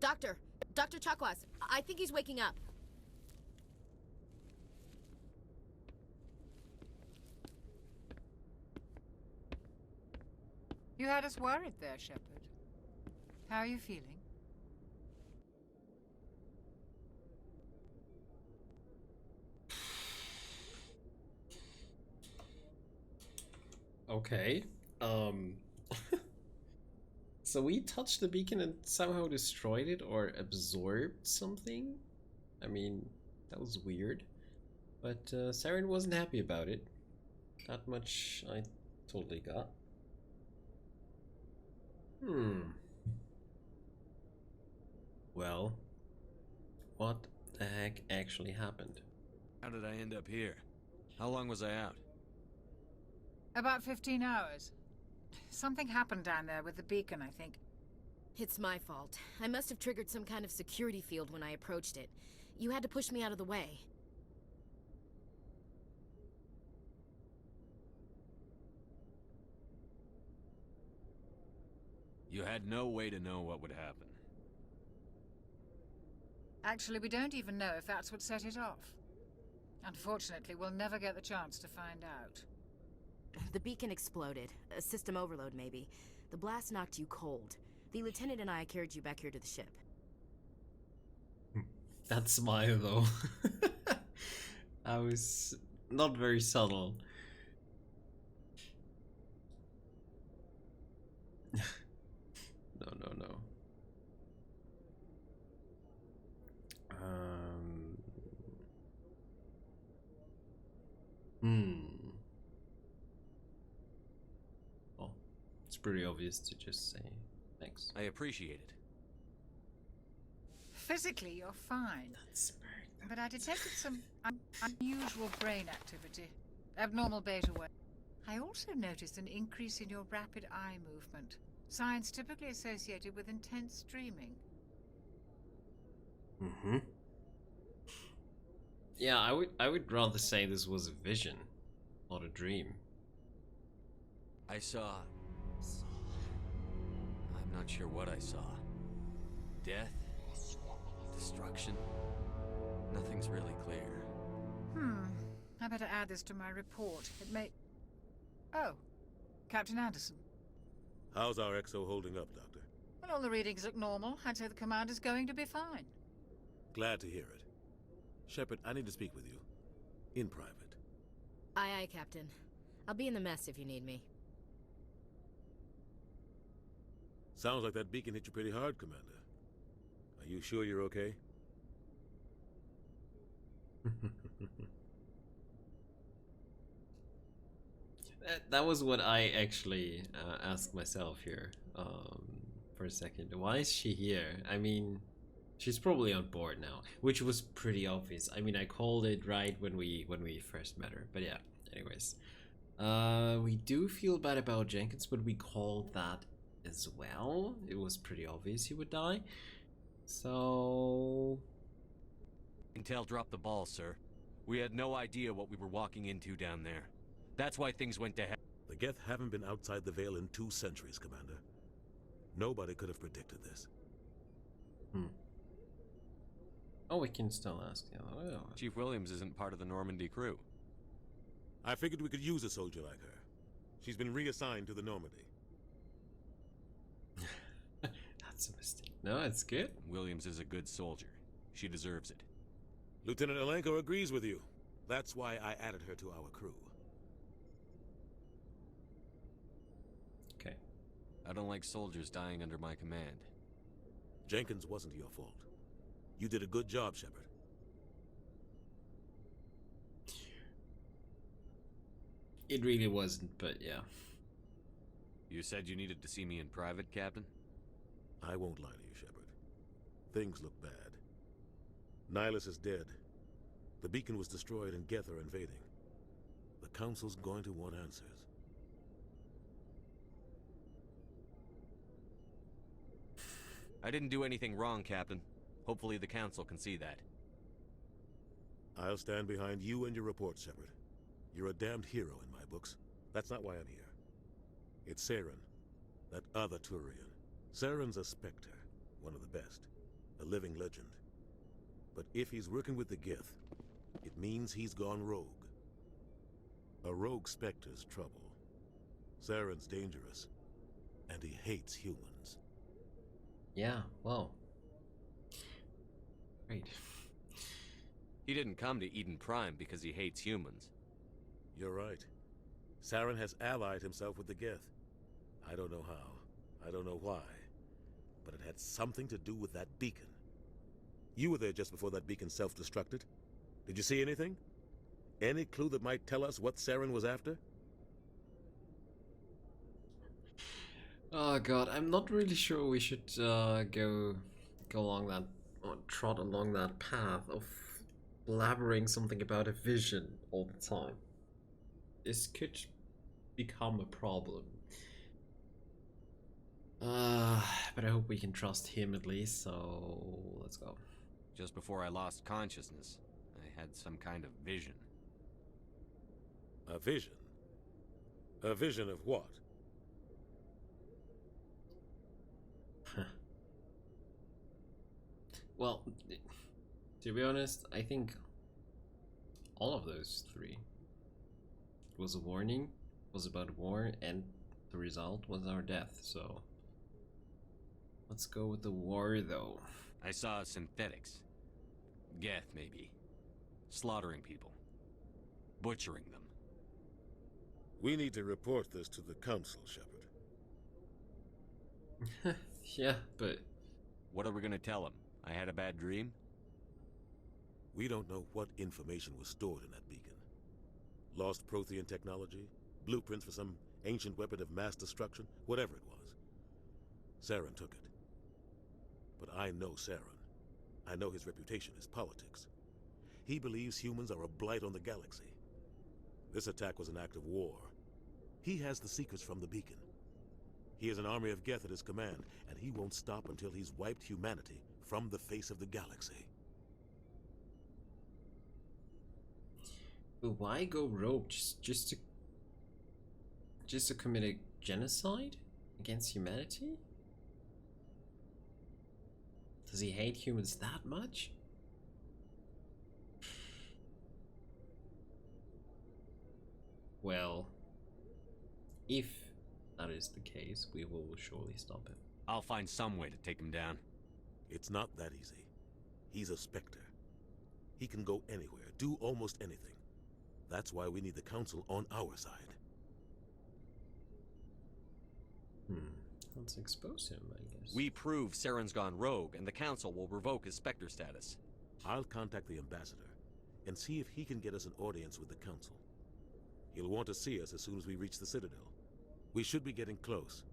Doctor! Dr. Chakwas, I think he's waking up. You had us worried there, Shepherd. How are you feeling? Okay. So we touched the beacon and somehow destroyed it or absorbed something? I mean, that was weird. But Saren wasn't happy about it. That much I totally got. Well, what the heck actually happened? How did I end up here? How long was I out? About 15 hours. Something happened down there with the beacon, I think. It's my fault. I must have triggered some kind of security field when I approached it. You had to push me out of the way. You had no way to know what would happen. Actually, we don't even know if that's what set it off. Unfortunately, we'll never get the chance to find out. The beacon exploded. A system overload, maybe. The blast knocked you cold. The lieutenant and I carried you back here to the ship. That smile, though. I was not very subtle. No. Well, it's pretty obvious to just say thanks. I appreciate it. Physically, you're fine. But I detected some unusual brain activity. Abnormal beta wave. I also noticed an increase in your rapid eye movement. Signs typically associated with intense dreaming. Yeah, I would rather say this was a vision, not a dream. I saw... I'm not sure what I saw. Death? Destruction? Nothing's really clear. I better add this to my report. It may... Oh, Captain Anderson. How's our XO holding up, Doctor? Well, all the readings look normal. I'd say the commander's going to be fine. Glad to hear it. Shepherd, I need to speak with you. In private. Aye, Captain. I'll be in the mess if you need me. Sounds like that beacon hit you pretty hard, Commander. Are you sure you're okay? That was what I actually asked myself here for a second. Why is she here? I mean, she's probably on board now, which was pretty obvious. I mean, I called it right when we first met her. But yeah, anyways. We do feel bad about Jenkins, but we called that as well. It was pretty obvious he would die. So... Intel dropped the ball, sir. We had no idea what we were walking into down there. That's why things went to hell. The Geth haven't been outside the Veil in 2 centuries, Commander. Nobody could have predicted this. Oh, we can still ask. Yeah. Chief Williams isn't part of the Normandy crew. I figured we could use a soldier like her. She's been reassigned to the Normandy. That's a mistake. No, it's good. Williams is a good soldier. She deserves it. Lieutenant Alenko agrees with you. That's why I added her to our crew. Okay. I don't like soldiers dying under my command. Jenkins wasn't your fault. You did a good job, Shepherd. It really wasn't, but yeah. You said you needed to see me in private, Captain? I won't lie to you, Shepherd. Things look bad. Nihilus is dead. The beacon was destroyed and Geth are invading. The Council's going to want answers. I didn't do anything wrong, Captain. Hopefully the Council can see that. I'll stand behind you and your report, Shepherd. You're a damned hero in my books. That's not why I'm here. It's Saren, that other Turian. Saren's a Spectre, one of the best. a living legend. But if he's working with the Geth, it means he's gone rogue. A rogue Spectre's trouble. Saren's dangerous, and he hates humans. Yeah, well. Great. He didn't come to Eden Prime because he hates humans. You're right. Saren has allied himself with the Geth. I don't know how. I don't know why. But it had something to do with that beacon. You were there just before that beacon self-destructed. Did you see anything? Any clue that might tell us what Saren was after? Oh god, I'm not really sure we should go along that, or trot along that path of blabbering something about a vision all the time. This could become a problem. But I hope we can trust him at least, so let's go. Just before I lost consciousness, I had some kind of vision. A vision? A vision of what? Well, to be honest, I think all of those three was a warning, was about war, and the result was our death, so let's go with the war though. I saw synthetics. Geth, maybe. Slaughtering people. Butchering them. We need to report this to the Council, Shepherd. Yeah, but What are we gonna tell him? I had a bad dream? We don't know what information was stored in that beacon. Lost Prothean technology, blueprints for some ancient weapon of mass destruction, whatever it was. Saren took it. But I know Saren. I know his reputation is politics. He believes humans are a blight on the galaxy. This attack was an act of war. He has the secrets from the beacon. He has an army of Geth at his command, and he won't stop until he's wiped humanity from the face of the galaxy. but why go rogue? Just to commit a genocide against humanity? Does he hate humans that much? Well, if that is the case, we will surely stop him. I'll find some way to take him down. It's not that easy. He's a Spectre. He can go anywhere, do almost anything. That's why we need the Council on our side. Let's expose him, I guess. We prove Saren's gone rogue, and the Council will revoke his Spectre status. I'll contact the Ambassador and see if he can get us an audience with the Council. He'll want to see us as soon as we reach the Citadel. We should be getting close.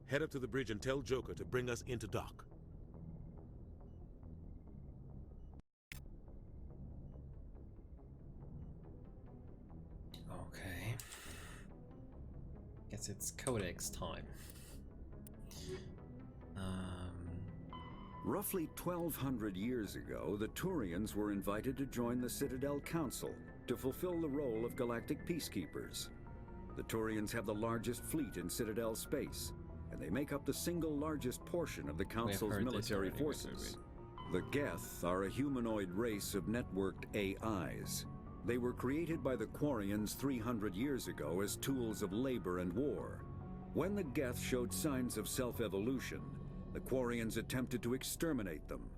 Head up to the bridge and tell Joker to bring us into dock. Okay. Guess it's Codex time. Roughly 1,200 years ago, the Turians were invited to join the Citadel Council to fulfill the role of galactic peacekeepers. The Turians have the largest fleet in Citadel space, and they make up the single largest portion of the Council's military forces. The Geth are a humanoid race of networked AIs. They were created by the Quarians 300 years ago as tools of labor and war. When the Geth showed signs of self-evolution, the Quarians attempted to exterminate them.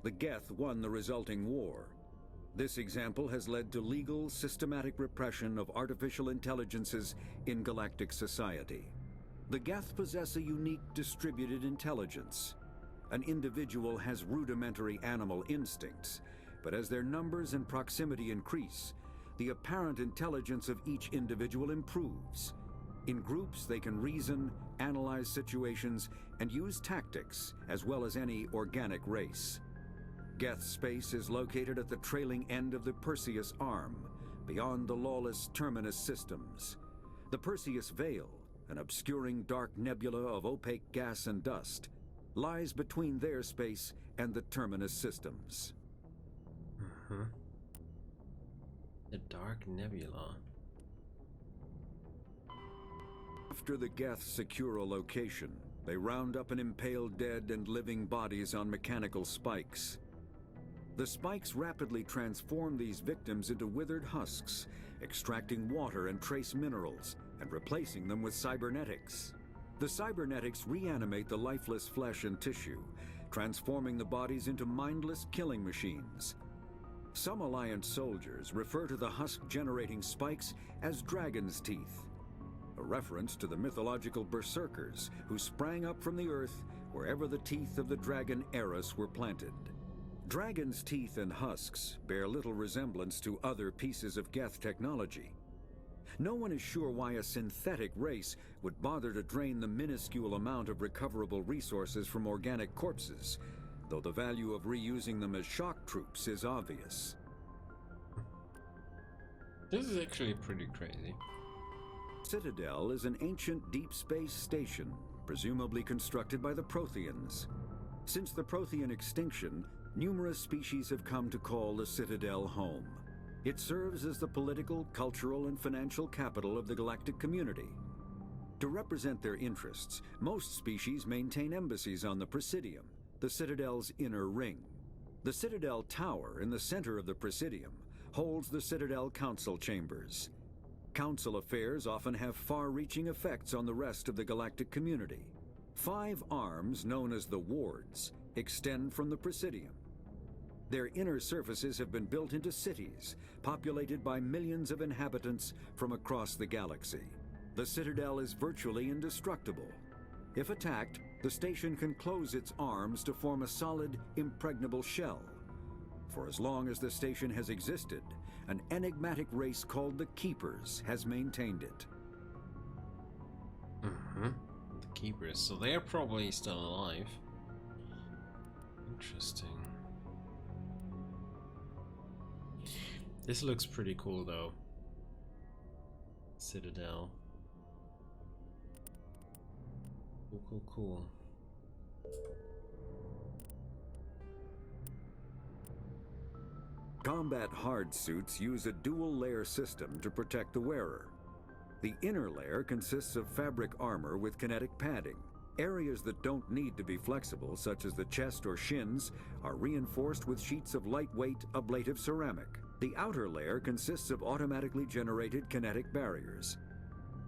The Geth won the resulting war. This example has led to legal, systematic repression of artificial intelligences in galactic society. The Geth possess a unique distributed intelligence. An individual has rudimentary animal instincts, but as their numbers and proximity increase, the apparent intelligence of each individual improves. In groups, they can reason, analyze situations, and use tactics, as well as any organic race. Geth space is located at the trailing end of the Perseus Arm, beyond the lawless Terminus systems. The Perseus Veil, an obscuring dark nebula of opaque gas and dust, lies between their space and the Terminus systems. The Dark Nebula. After the Geth secure a location, They round up and impale dead and living bodies on mechanical spikes. The spikes rapidly transform these victims into withered husks, extracting water and trace minerals, and replacing them with cybernetics. The cybernetics reanimate the lifeless flesh and tissue, transforming the bodies into mindless killing machines. Some Alliance soldiers refer to the husk-generating spikes as dragon's teeth, a reference to the mythological berserkers who sprang up from the earth wherever the teeth of the dragon Eris were planted. Dragon's teeth and husks bear little resemblance to other pieces of Geth technology. No one is sure why a synthetic race would bother to drain the minuscule amount of recoverable resources from organic corpses, though the value of reusing them as shock troops is obvious. This is actually pretty crazy. Citadel is an ancient deep space station, presumably constructed by the Protheans. Since the Prothean extinction, numerous species have come to call the Citadel home. It serves as the political, cultural, and financial capital of the galactic community. To represent their interests, most species maintain embassies on the Presidium, the Citadel's inner ring. The Citadel Tower in the center of the Presidium holds the Citadel Council chambers. Council affairs often have far-reaching effects on the rest of the galactic community. 5 arms, known as the Wards, extend from the Presidium. Their inner surfaces have been built into cities, populated by millions of inhabitants from across the galaxy. The Citadel is virtually indestructible. If attacked, the station can close its arms to form a solid, impregnable shell. For as long as the station has existed, an enigmatic race called the Keepers has maintained it. The Keepers, so they're probably still alive. Interesting. This looks pretty cool though. Citadel. Cool. Combat hard suits use a dual-layer system to protect the wearer. The inner layer consists of fabric armor with kinetic padding. Areas that don't need to be flexible, such as the chest or shins, are reinforced with sheets of lightweight, ablative ceramic. The outer layer consists of automatically generated kinetic barriers.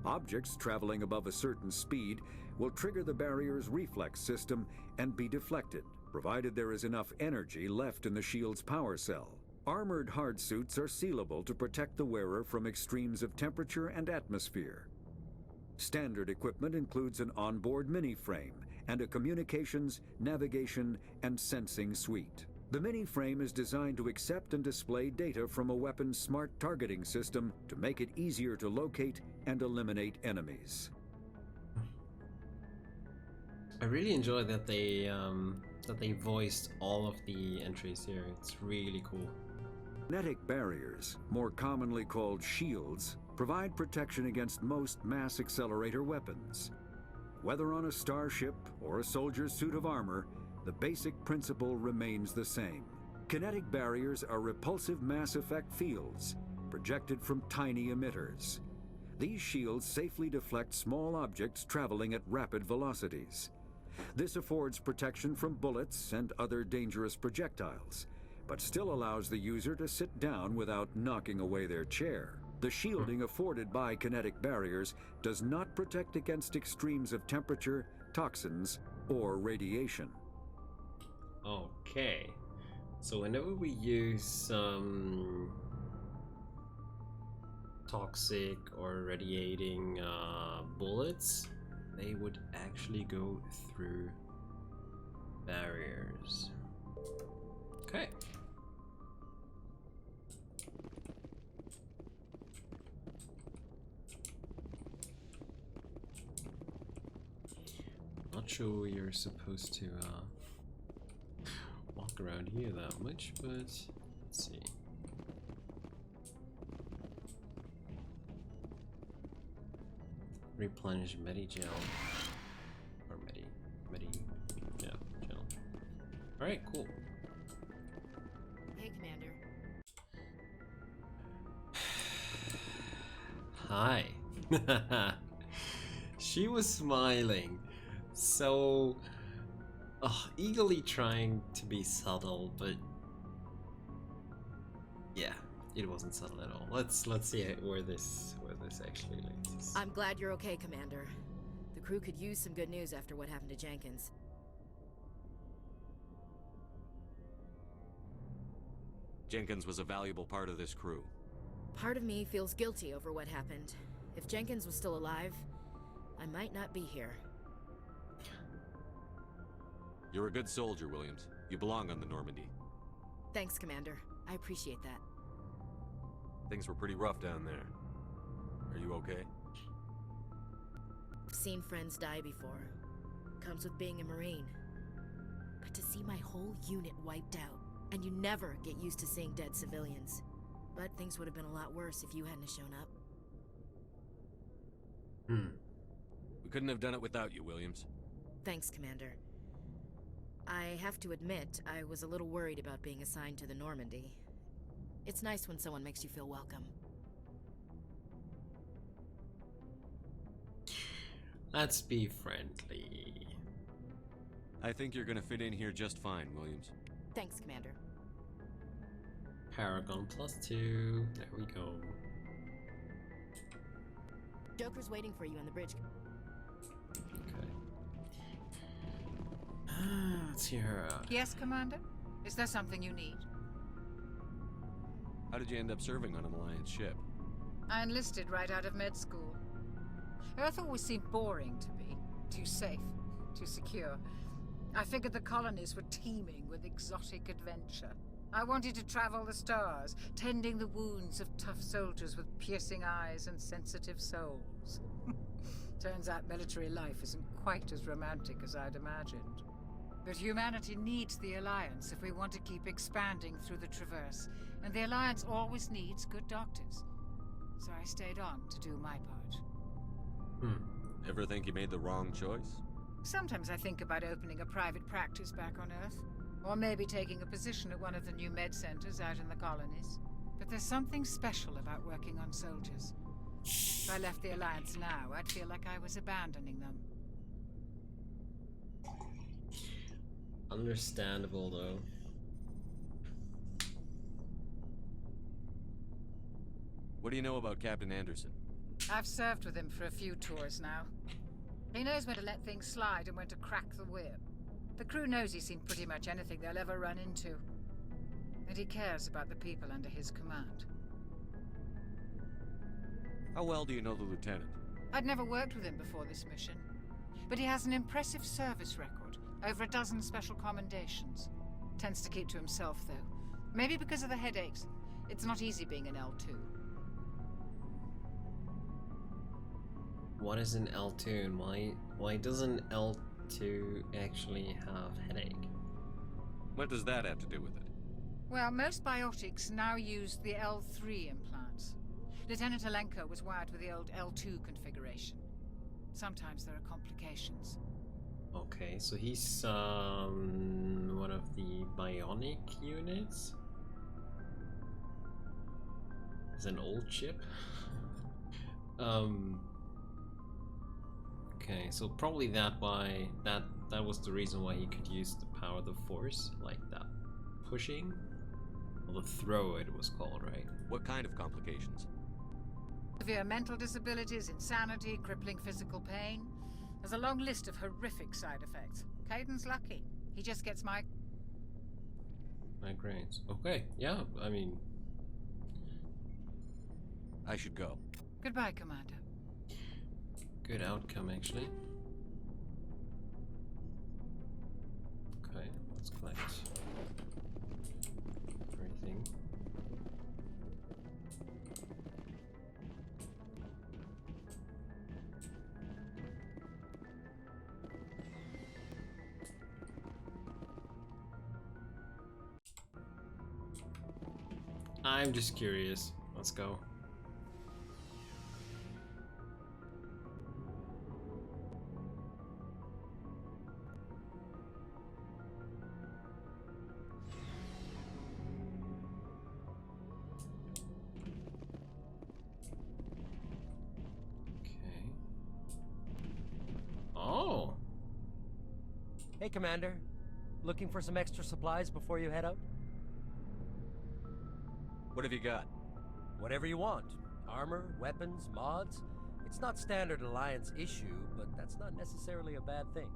Objects traveling above a certain speed will trigger the barrier's reflex system and be deflected, provided there is enough energy left in the shield's power cell. Armored hard suits are sealable to protect the wearer from extremes of temperature and atmosphere. Standard equipment includes an onboard mini-frame and a communications, navigation, and sensing suite. The mini-frame is designed to accept and display data from a weapon's smart targeting system to make it easier to locate and eliminate enemies. I really enjoy that they voiced all of the entries here. It's really cool. Kinetic barriers, more commonly called shields, provide protection against most mass accelerator weapons. Whether on a starship or a soldier's suit of armor, the basic principle remains the same. Kinetic barriers are repulsive mass effect fields, projected from tiny emitters. These shields safely deflect small objects traveling at rapid velocities. This affords protection from bullets and other dangerous projectiles, but still allows the user to sit down without knocking away their chair. The shielding afforded by kinetic barriers does not protect against extremes of temperature, toxins, or radiation. Okay, so whenever we use toxic or radiating bullets, they would actually go through barriers. Okay. Not sure you're supposed to walk around here that much, but let's see. Replenish Medi-gel. Or yeah, gel. Alright, cool. Hey, Commander. Hi. She was smiling so eagerly trying to be subtle, but yeah, it wasn't subtle at all. Let's see where this actually leads us. I'm glad you're okay, Commander. The crew could use some good news after what happened to Jenkins. Jenkins was a valuable part of this crew. Part of me feels guilty over what happened. If Jenkins was still alive, I might not be here. You're a good soldier, Williams. You belong on the Normandy. Thanks, Commander. I appreciate that. Things were pretty rough down there. Are you okay? I've seen friends die before. Comes with being a Marine. But to see my whole unit wiped out, and you never get used to seeing dead civilians. But things would have been a lot worse if you hadn't shown up. We couldn't have done it without you, Williams. Thanks, Commander. I have to admit, I was a little worried about being assigned to the Normandy. It's nice when someone makes you feel welcome. Let's be friendly. I think you're gonna fit in here just fine, Williams. Thanks, Commander. Paragon +2. There we go. Joker's waiting for you on the bridge. Okay. Let's hear her out. Yes, Commander? Is there something you need? How did you end up serving on an Alliance ship? I enlisted right out of med school. Earth always seemed boring to me. Too safe, too secure. I figured the colonies were teeming with exotic adventure. I wanted to travel the stars, tending the wounds of tough soldiers with piercing eyes and sensitive souls. Turns out military life isn't quite as romantic as I'd imagined. But humanity needs the Alliance if we want to keep expanding through the Traverse, and the Alliance always needs good doctors. So I stayed on to do my part. Ever think you made the wrong choice? Sometimes I think about opening a private practice back on Earth. Or maybe taking a position at one of the new med centers out in the colonies. But there's something special about working on soldiers. If I left the Alliance now, I'd feel like I was abandoning them. Understandable, though. What do you know about Captain Anderson? I've served with him for a few tours now. He knows when to let things slide and when to crack the whip. The crew knows he's seen pretty much anything they'll ever run into. And he cares about the people under his command. How well do you know the lieutenant? I'd never worked with him before this mission. But he has an impressive service record. Over a dozen special commendations. Tends to keep to himself, though. Maybe because of the headaches. It's not easy being an L2. What is an L2 and why doesn't L2 actually have headache? What does that have to do with it? Well, most biotics now use the L3 implants. Lieutenant Alenko was wired with the old L2 configuration. Sometimes there are complications. Okay, so he's one of the bionic units? It's an old chip? Okay, so probably that was the reason why he could use the power of the force, like that pushing, or the throw it was called, right? What kind of complications? Severe mental disabilities, insanity, crippling physical pain. There's a long list of horrific side effects. Caden's lucky. He just gets migraines. Okay, yeah, I mean... I should go. Goodbye, Commander. Good outcome, actually. Okay, let's collect everything. I'm just curious. Let's go. Hey, Commander. Looking for some extra supplies before you head out? What have you got? Whatever you want. Armor, weapons, mods. It's not standard Alliance issue, but that's not necessarily a bad thing.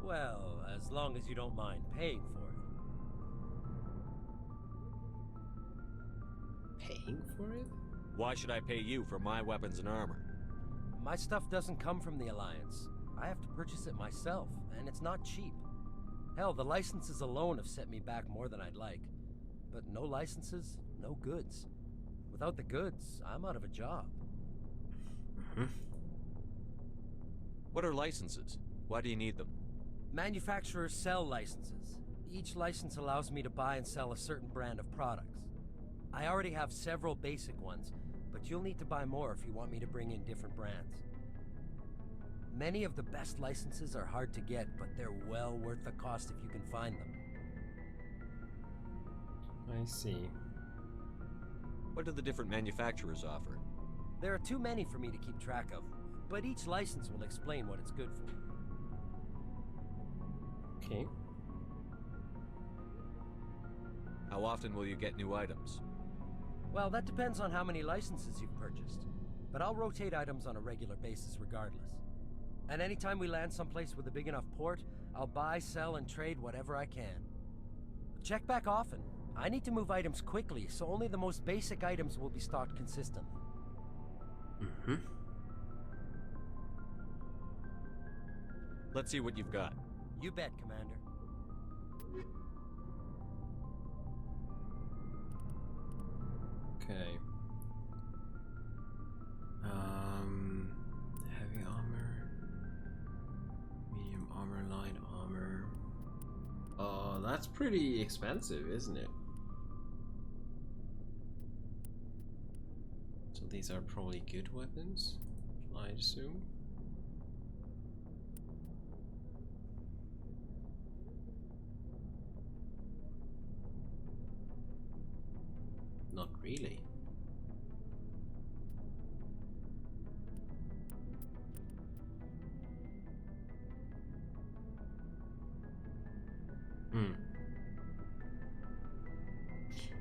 Well, as long as you don't mind paying for it. Paying for it? Why should I pay you for my weapons and armor? My stuff doesn't come from the Alliance. I have to purchase it myself, and it's not cheap. Hell, the licenses alone have set me back more than I'd like. But no licenses, no goods. Without the goods, I'm out of a job. What are licenses? Why do you need them? Manufacturers sell licenses. Each license allows me to buy and sell a certain brand of products. I already have several basic ones, but you'll need to buy more if you want me to bring in different brands. Many of the best licenses are hard to get, but they're well worth the cost if you can find them. I see. What do the different manufacturers offer? There are too many for me to keep track of, but each license will explain what it's good for. Okay. How often will you get new items? Well, that depends on how many licenses you've purchased, but I'll rotate items on a regular basis regardless. And anytime we land someplace with a big enough port, I'll buy, sell, and trade whatever I can. Check back often. I need to move items quickly, so only the most basic items will be stocked consistently. Let's see what you've got. You bet, Commander. Okay. Heavy armor, medium armor, light armor. Oh, that's pretty expensive, isn't it? So these are probably good weapons, I assume. Not really.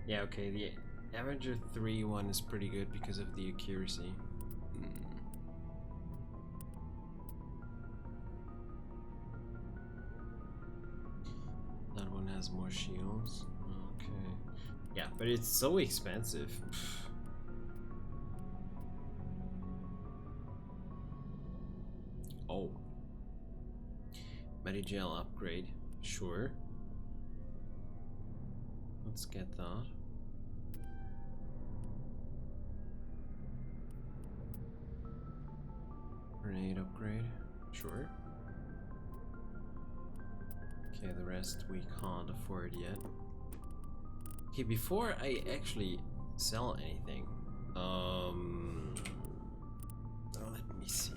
Yeah, okay, the Avenger 3 one is pretty good because of the accuracy. That one has more shields. Okay. Yeah, but it's so expensive. Oh. Medigel upgrade. Sure. Let's get that. Grenade upgrade. Sure. Okay, the rest we can't afford yet. Okay, before I actually sell anything, oh, let me see.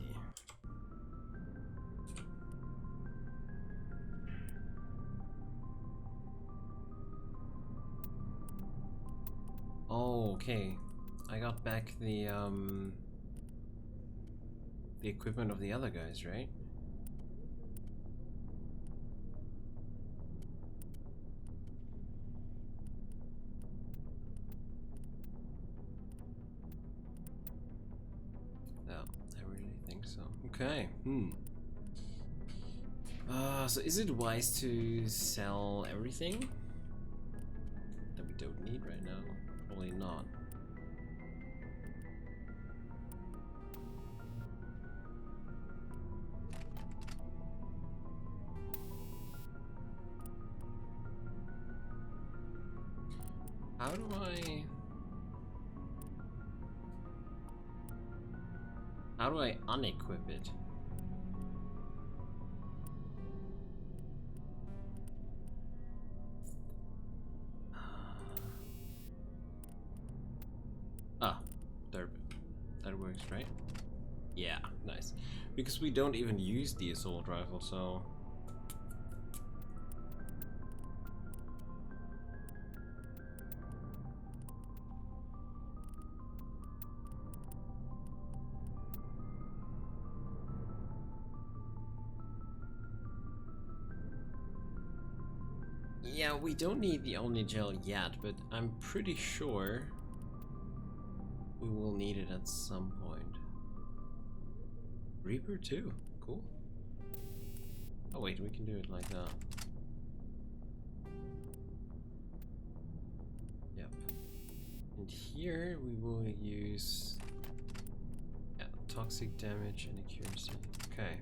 Oh, okay. I got back the equipment of the other guys, right? No, I really think so. Okay. So is it wise to sell everything that we don't need right now? Probably not. How do I unequip it? There. That works, right? Yeah, nice. Because we don't even use the assault rifle, so... Yeah, we don't need the Omni Gel yet, but I'm pretty sure we will need it at some point. Reaper too. Cool. Oh wait, we can do it like that. Yep. And here we will use toxic damage and accuracy. Okay.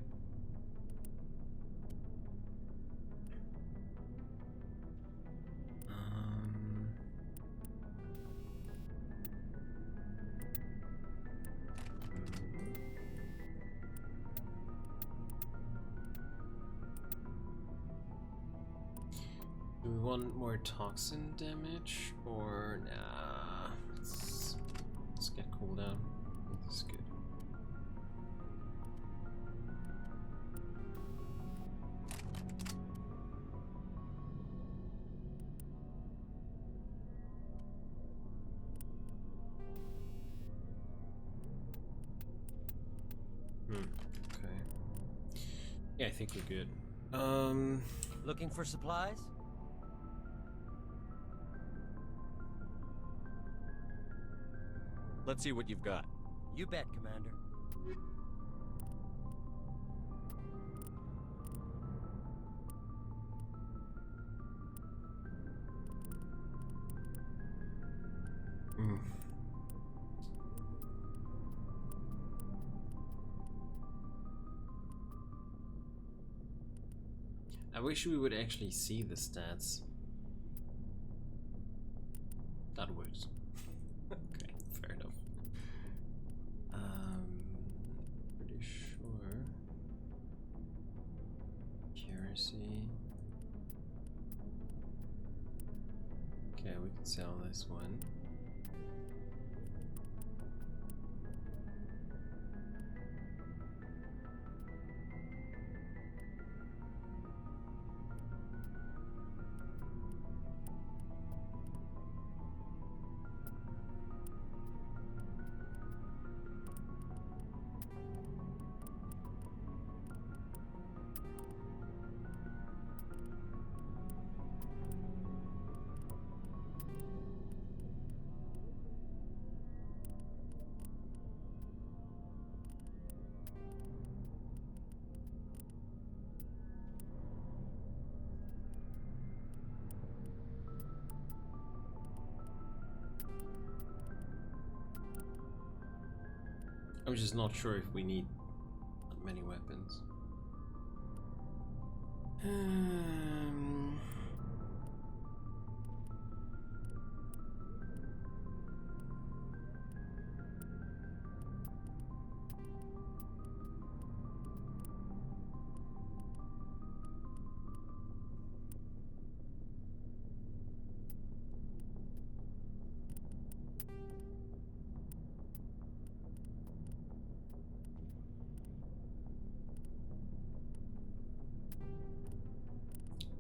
Do we want more toxin damage or nah? Let's get cooldown. I think this is good. Okay. Yeah, I think we're good. Looking for supplies? Let's see what you've got. You bet, Commander. I wish we would actually see the stats. That works. Okay, fair enough. Pretty sure. Accuracy. Okay, we can sell this one. I'm just not sure if we need that many weapons.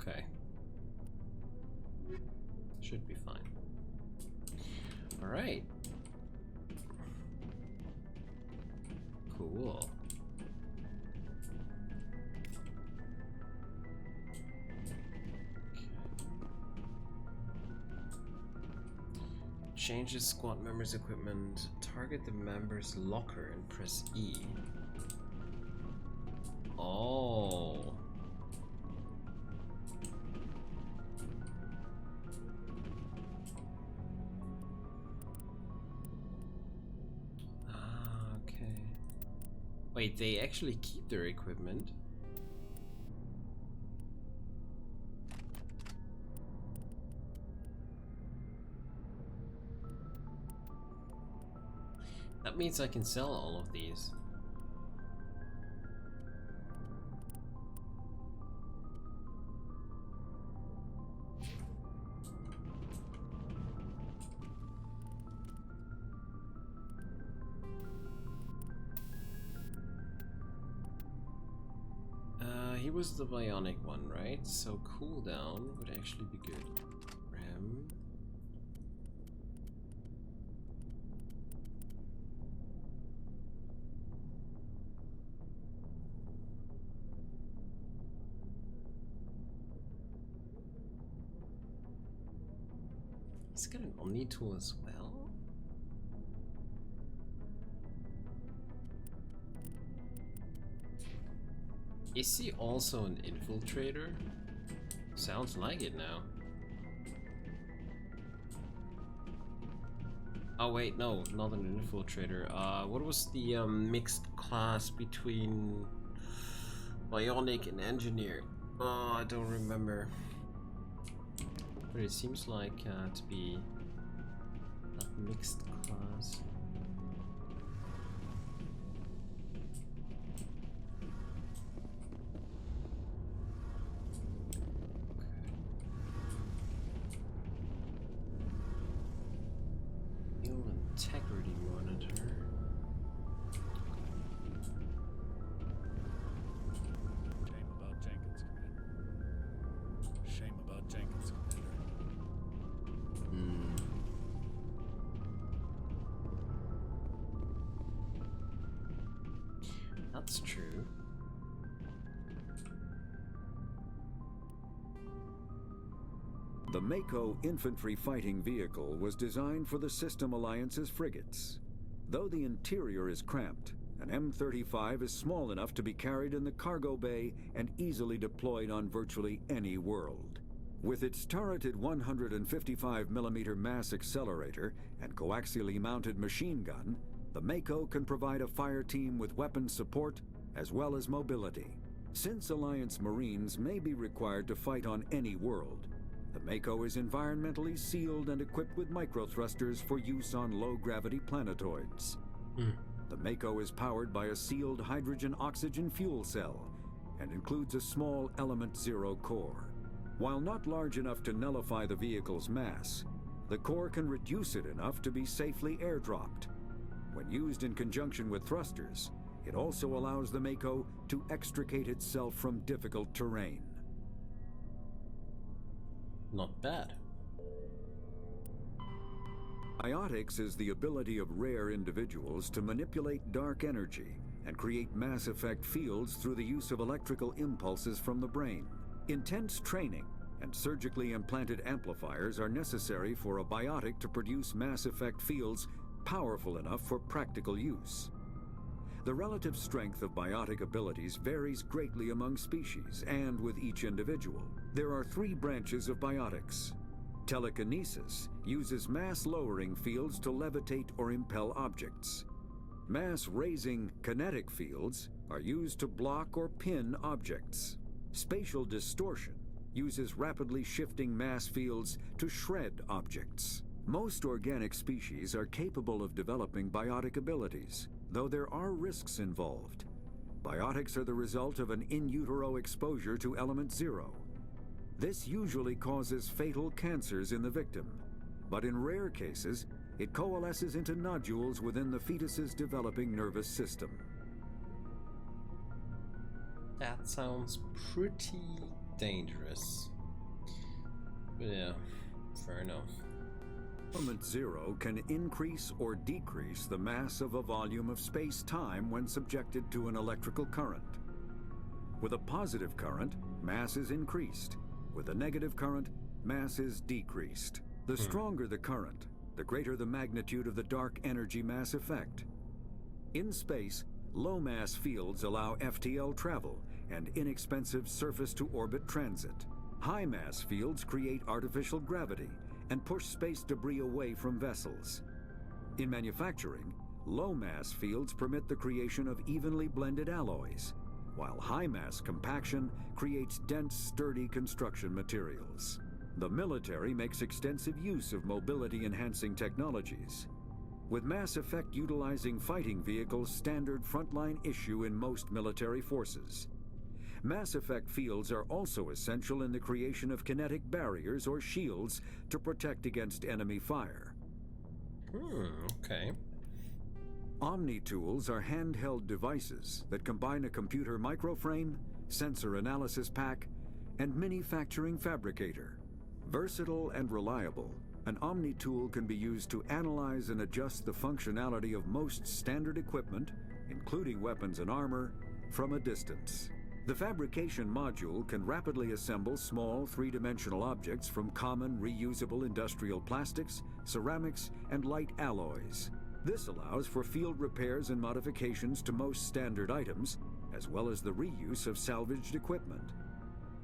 Okay. Should be fine. Alright. Cool. Change the squad member's equipment. Target the member's locker and press E. Oh. Wait, they actually keep their equipment? That means I can sell all of these. He was the bionic one, right? So cooldown would actually be good. Ram. He's got an Omni tool as well. Is he also an infiltrator? Sounds like it now. Oh wait, no, not an infiltrator. What was the mixed class between bionic and engineer? Oh, I don't remember. But it seems like to be a mixed class. Integrity monitor. Shame about Jenkins, Commander. Shame about Jenkins, Commander. That's true. The Mako infantry fighting vehicle was designed for the System Alliance's frigates. Though the interior is cramped, an M35 is small enough to be carried in the cargo bay and easily deployed on virtually any world. With its turreted 155mm mass accelerator and coaxially mounted machine gun, the Mako can provide a fire team with weapon support as well as mobility. Since Alliance Marines may be required to fight on any world, the Mako is environmentally sealed and equipped with microthrusters for use on low-gravity planetoids. The Mako is powered by a sealed hydrogen-oxygen fuel cell and includes a small Element Zero core. While not large enough to nullify the vehicle's mass, the core can reduce it enough to be safely airdropped. When used in conjunction with thrusters, it also allows the Mako to extricate itself from difficult terrain. Not bad. Biotics is the ability of rare individuals to manipulate dark energy and create mass effect fields through the use of electrical impulses from the brain. Intense training and surgically implanted amplifiers are necessary for a biotic to produce mass effect fields powerful enough for practical use. The relative strength of biotic abilities varies greatly among species and with each individual. There are 3 branches of biotics. Telekinesis uses mass-lowering fields to levitate or impel objects. Mass-raising kinetic fields are used to block or pin objects. Spatial distortion uses rapidly shifting mass fields to shred objects. Most organic species are capable of developing biotic abilities, though there are risks involved. Biotics are the result of an in utero exposure to Element Zero. This usually causes fatal cancers in the victim, but in rare cases, it coalesces into nodules within the fetus's developing nervous system. That sounds pretty dangerous. But yeah, fair enough. Element Zero can increase or decrease the mass of a volume of space-time when subjected to an electrical current. With a positive current, mass is increased. With a negative current, mass is decreased. The stronger the current, the greater the magnitude of the dark energy mass effect. In space, low-mass fields allow FTL travel and inexpensive surface-to-orbit transit. High-mass fields create artificial gravity and push space debris away from vessels. In manufacturing, low-mass fields permit the creation of evenly blended alloys, while high-mass compaction creates dense, sturdy construction materials. The military makes extensive use of mobility-enhancing technologies, with Mass Effect utilizing fighting vehicles standard frontline issue in most military forces. Mass Effect fields are also essential in the creation of kinetic barriers or shields to protect against enemy fire. Okay. Omni tools are handheld devices that combine a computer microframe, sensor analysis pack, and manufacturing fabricator. Versatile and reliable, an Omni tool can be used to analyze and adjust the functionality of most standard equipment, including weapons and armor, from a distance. The fabrication module can rapidly assemble small three-dimensional objects from common reusable industrial plastics, ceramics, and light alloys. This allows for field repairs and modifications to most standard items, as well as the reuse of salvaged equipment.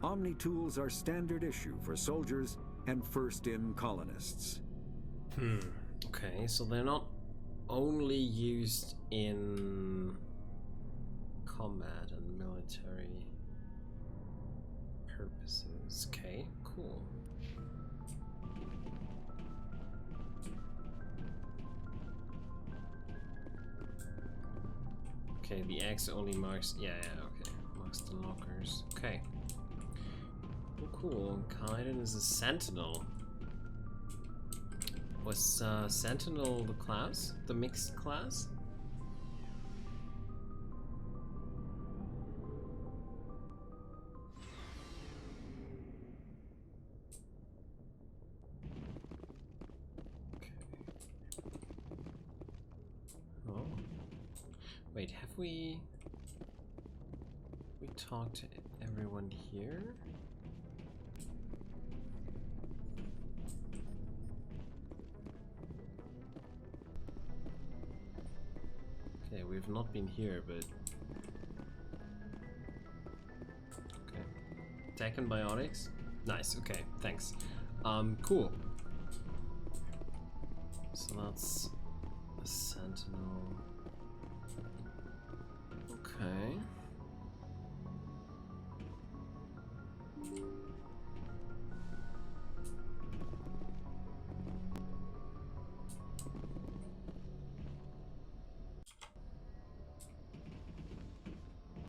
Omni-tools are standard issue for soldiers and first-in colonists. Okay, so they're not only used in combat and military purposes. Okay, cool. Okay, the X only marks, yeah, okay, marks the lockers. Okay. Cool. Kaiden is a sentinel. Was sentinel the class? The mixed class? Okay. Oh. Wait, have we talked to everyone here? Okay, we've not been here, but... Okay. Tech and biotics? Nice, okay, thanks. Cool. So that's a sentinel. Okay.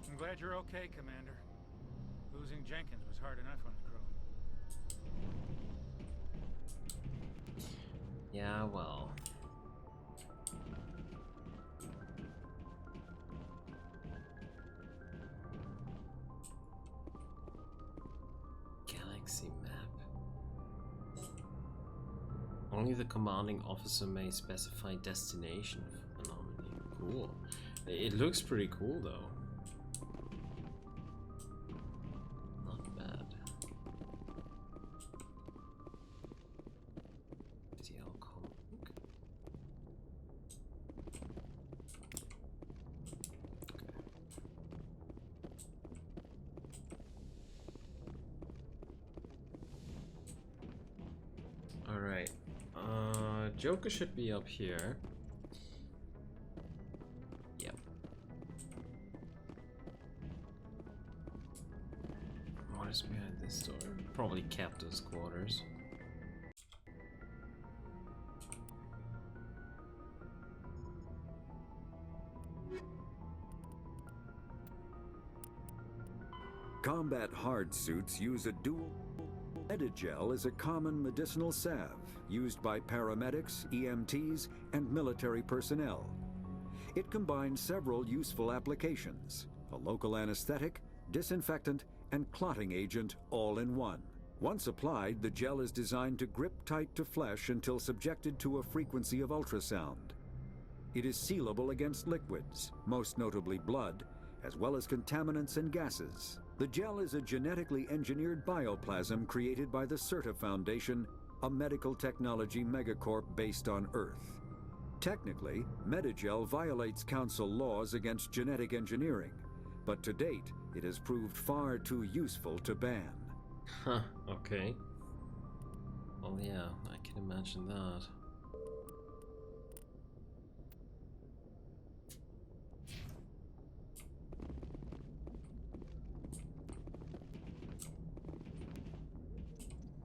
I'm glad you're okay, Commander. Losing Jenkins was hard enough on the crew. Yeah, well. Galaxy map. Only the commanding officer may specify destination anomaly. Cool. It looks pretty cool though. Not bad. DL comic. Alright. Joker should be up here. Yep. What is behind this door? Probably captain's quarters. Combat hard suits use a dual Medigel is a common medicinal salve used by paramedics, EMTs, and military personnel. It combines several useful applications: a local anesthetic, disinfectant, and clotting agent all in one. Once applied, the gel is designed to grip tight to flesh until subjected to a frequency of ultrasound. It is sealable against liquids, most notably blood, as well as contaminants and gases. The gel is a genetically engineered bioplasm created by the CERTA Foundation, a medical technology megacorp based on Earth. Technically, Medigel violates Council laws against genetic engineering, but to date, it has proved far too useful to ban. Huh, okay. Well, yeah, I can imagine that.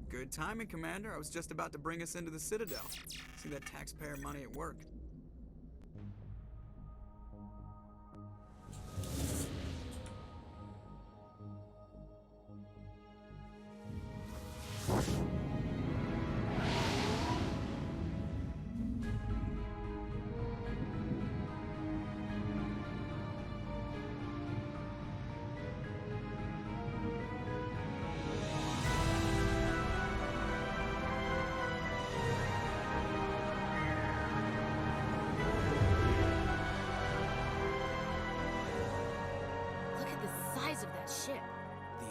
Good timing, Commander. I was just about to bring us into the Citadel. See that taxpayer money at work.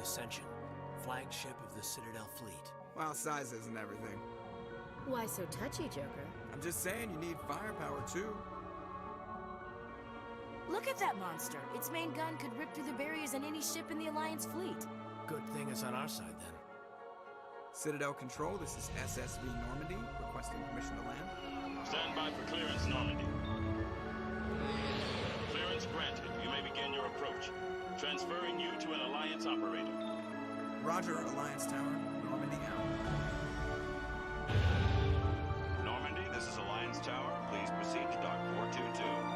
Ascension, flagship of the Citadel fleet. Well, size isn't everything. Why so touchy, Joker? I'm just saying you need firepower, too. Look at that monster! Its main gun could rip through the barriers in any ship in the Alliance fleet. Good thing it's on our side, then. Citadel Control, this is SSV Normandy, requesting permission to land. Stand by for clearance, Normandy. Clearance granted. You may begin your approach. Transferring you to an Alliance operator. Roger, Alliance Tower. Normandy out. Normandy, this is Alliance Tower. Please proceed to Dock 422.